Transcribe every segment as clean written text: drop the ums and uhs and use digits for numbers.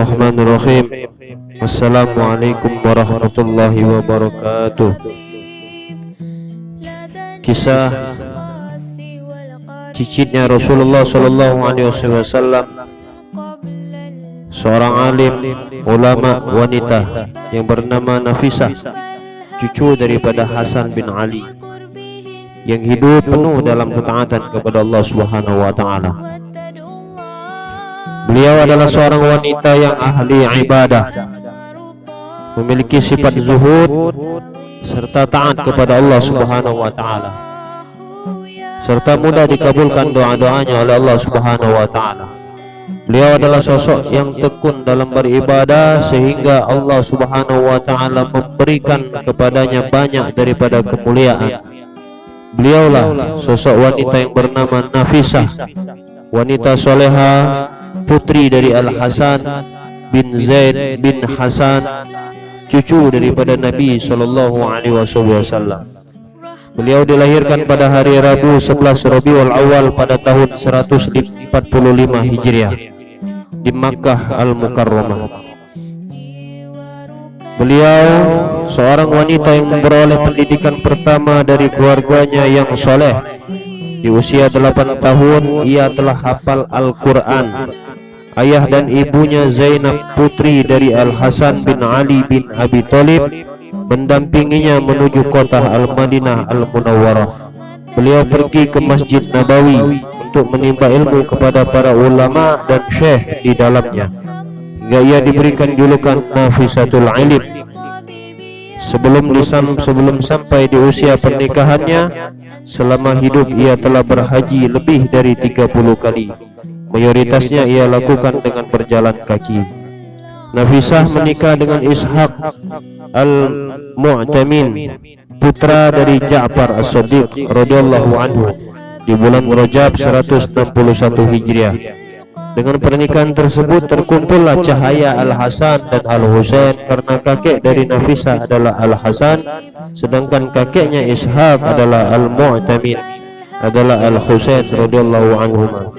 Bismillahirrahmanirrahim. Assalamualaikum warahmatullahi wabarakatuh. Kisah cicitnya Rasulullah Sallallahu Alaihi Wasallam, seorang alim ulama wanita yang bernama Nafisah, cucu daripada Hasan bin Ali, yang hidup penuh dalam ketaatan kepada Allah Subhanahu wa taala. Beliau adalah seorang wanita yang ahli ibadah, memiliki sifat zuhud serta taat kepada Allah Subhanahu wa taala, serta mudah dikabulkan doa-doanya oleh Allah Subhanahu wa taala. Beliau adalah sosok yang tekun dalam beribadah sehingga Allah Subhanahu wa taala memberikan kepadanya banyak daripada kemuliaan. Beliaulah sosok wanita yang bernama Nafisah, wanita soleha, putri dari Al-Hasan bin Zaid bin Hasan, cucu daripada Nabi Sallallahu Alaihi Wasallam. Beliau dilahirkan pada hari Rabu 11 Rabiul Awal pada tahun 145 Hijriah di Makkah Al-Mukarramah. Beliau seorang wanita yang memperoleh pendidikan pertama dari keluarganya yang soleh. Di usia 8 tahun ia telah hafal Al-Quran. Ayah dan ibunya Zainab, putri dari Al-Hasan bin Ali bin Abi Thalib, mendampinginya menuju kota Al-Madinah Al-Munawwarah. Beliau pergi ke Masjid Nabawi untuk menimba ilmu kepada para ulama dan syekh di dalamnya, hingga ia diberikan julukan Nafisatul Ilim. Sebelum sampai di usia pernikahannya, selama hidup ia telah berhaji lebih dari 30 kali. Mayoritasnya ia lakukan dengan berjalan kaki. Nafisah menikah dengan Ishaq Al-Mu'tamin, putra dari Ja'far As-Shadiq radhiyallahu anhu, di bulan Rajab 161 Hijriah. Dengan pernikahan tersebut terkumpullah cahaya Al-Hasan dan Al-Husain, karena kakek dari Nafisah adalah Al-Hasan, sedangkan kakeknya Ishaq adalah Al-Mu'tamin adalah Al-Husain radhiyallahu anhu.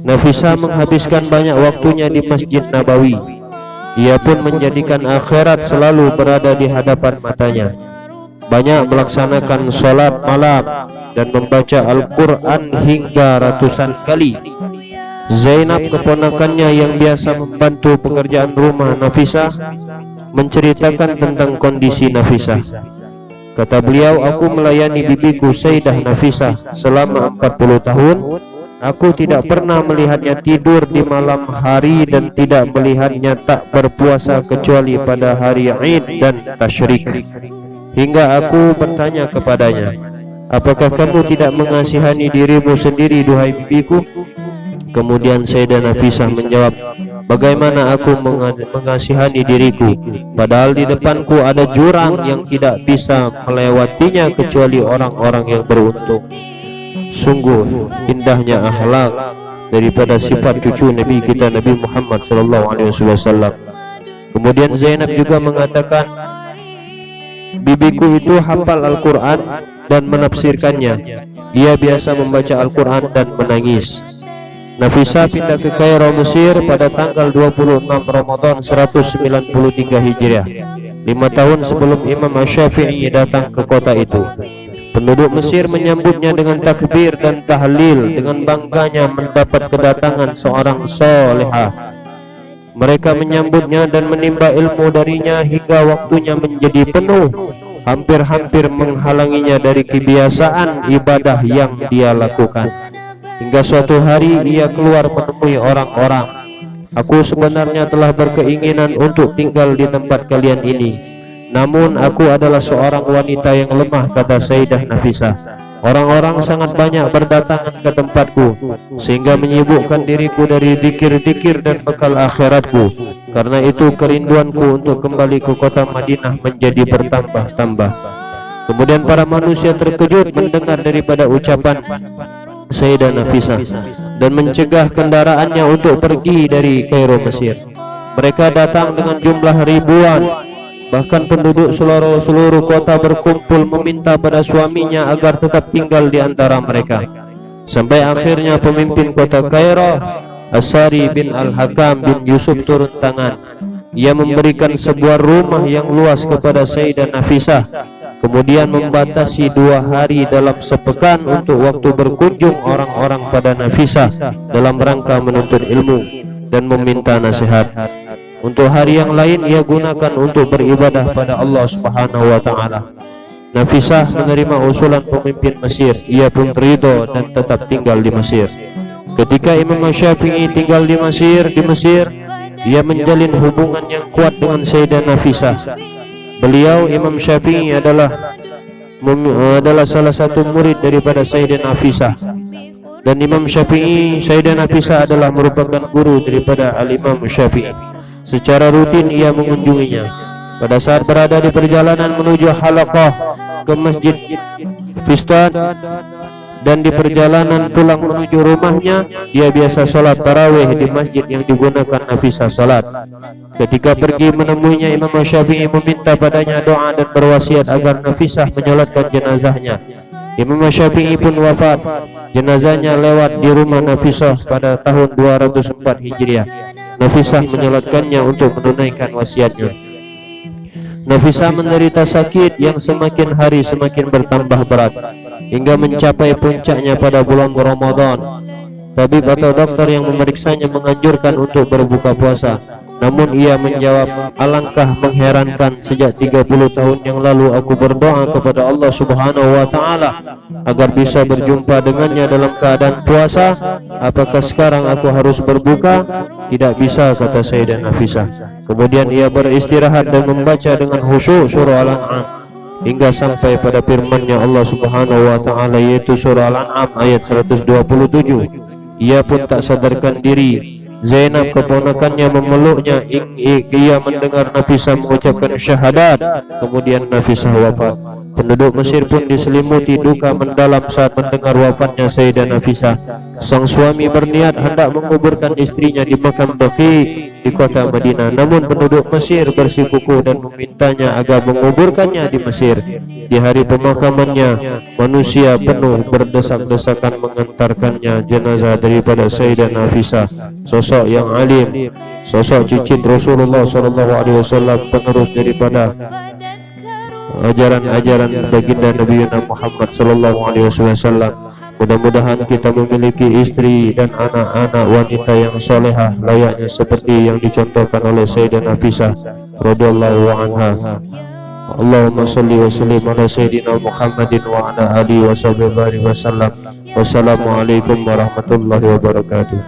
Nafisah menghabiskan banyak waktunya di Masjid Nabawi. Ia pun menjadikan akhirat selalu berada di hadapan matanya. Banyak melaksanakan sholat malam dan membaca Al-Quran hingga ratusan kali. Zainab, keponakannya yang biasa membantu pekerjaan rumah Nafisah, menceritakan tentang kondisi Nafisah. Kata beliau, aku melayani bibiku Sayyidah Nafisah selama 40 tahun. Aku tidak pernah melihatnya tidur di malam hari dan tidak melihatnya tak berpuasa kecuali pada hari Id dan Tasyrik. Hingga aku bertanya kepadanya, apakah kamu tidak mengasihani dirimu sendiri, duhai bibiku? Kemudian Sayyidah Nafisah menjawab, bagaimana aku mengasihani diriku, padahal di depanku ada jurang yang tidak bisa melewatinya kecuali orang-orang yang beruntung. Sungguh indahnya akhlak daripada sifat cucu Nabi kita Nabi Muhammad Sallallahu Alaihi Wasallam. Kemudian Zainab juga mengatakan, bibiku itu hafal Al-Quran dan menafsirkannya. Dia biasa membaca Al-Quran dan menangis. Nafisah pindah ke Kairo, Mesir pada tanggal 26 Ramadan 193 Hijriah, 5 tahun sebelum Imam Asy-Syafi'i datang ke kota itu. Penduduk Mesir menyambutnya dengan takbir dan tahlil, dengan bangganya mendapat kedatangan seorang solehah. Mereka menyambutnya dan menimba ilmu darinya hingga waktunya menjadi penuh, hampir-hampir menghalanginya dari kebiasaan ibadah yang dia lakukan. Hingga suatu hari ia keluar menemui orang-orang. Aku sebenarnya telah berkeinginan untuk tinggal di tempat kalian ini, namun aku adalah seorang wanita yang lemah, kata Sayyidah Nafisah. Orang-orang sangat banyak berdatangan ke tempatku sehingga menyibukkan diriku dari zikir-zikir dan bekal akhiratku. Karena itu kerinduanku untuk kembali ke kota Madinah menjadi bertambah-tambah. Kemudian para manusia terkejut mendengar daripada ucapan Sayyidah Nafisah dan mencegah kendaraannya untuk pergi dari Kairo, Mesir. Mereka datang dengan jumlah ribuan. Bahkan penduduk seluruh kota berkumpul meminta pada suaminya agar tetap tinggal di antara mereka. Sampai akhirnya pemimpin kota Kairo Asari bin Al-Hakam bin Yusuf turun tangan. Ia memberikan sebuah rumah yang luas kepada Sayyidah Nafisah, kemudian membatasi 2 hari dalam sepekan untuk waktu berkunjung orang-orang pada Nafisah dalam rangka menuntut ilmu dan meminta nasihat. Untuk hari yang lain ia gunakan untuk beribadah pada Allah Subhanahu wa taala. Nafisah menerima usulan pemimpin Mesir. Ia pun ridho dan tetap tinggal di Mesir. Ketika Imam Syafi'i tinggal di Mesir, ia menjalin hubungan yang kuat dengan Sayyidah Nafisah. Beliau Imam Syafi'i adalah salah satu murid daripada Sayyidah Nafisah, dan Imam Syafi'i, Sayyidah Nafisah adalah merupakan guru daripada Al-Imam Syafi'i. Secara rutin ia mengunjunginya. Pada saat berada di perjalanan menuju halaqah ke Masjid Fistan dan di perjalanan pulang menuju rumahnya, dia biasa sholat tarawih di masjid yang digunakan Nafisah sholat. Ketika pergi menemuinya, Imam Syafi'i meminta padanya doa dan berwasiat agar Nafisah menyolatkan jenazahnya. Imam Syafi'i pun wafat. Jenazahnya lewat di rumah Nafisah pada tahun 204 Hijriah. Nafisah menyolatkannya untuk menunaikan wasiatnya. Nafisah menderita sakit yang semakin hari semakin bertambah berat, hingga mencapai puncaknya pada bulan Ramadan. Tabib atau dokter yang memeriksanya menganjurkan untuk berbuka puasa. Namun ia menjawab, alangkah mengherankan, sejak 30 tahun yang lalu aku berdoa kepada Allah Subhanahu wa taala agar bisa berjumpa dengannya dalam keadaan puasa. Apakah sekarang aku harus berbuka? Tidak bisa, kata Sayyidah Nafisah. Kemudian ia beristirahat dan membaca dengan khusyuk surah Al-An'am hingga sampai pada firman-Nya Allah Subhanahu wa taala, yaitu surah Al-An'am ayat 127. Ia pun tak sadarkan diri. Zainab keponakannya memeluknya. Ia mendengar Nafisah mengucapkan syahadat. Kemudian Nafisah wafat. Penduduk Mesir pun diselimuti duka mendalam saat mendengar wafatnya Sayyidah Nafisah. Sang suami berniat hendak menguburkan istrinya di makam Baqi di kota Madinah. Namun penduduk Mesir bersikukuh dan memintanya agar menguburkannya di Mesir. Di hari pemakamannya, manusia penuh berdesak-desakan mengantarkannya jenazah daripada Sayyidah Nafisah, sosok yang alim, sosok cicit Rasulullah SAW, penerus daripada ajaran-ajaran baginda Nabi Muhammad SAW. Mudah-mudahan kita memiliki istri dan anak-anak wanita yang solehah layaknya seperti yang dicontohkan oleh Sayyidah Nafisah radhiyallahu anha. Allahumma salli wa sallim ala Sayyidina Muhammadin wa ala alihi wa sahbihi wasallam. Wassalamualaikum warahmatullahi wabarakatuh.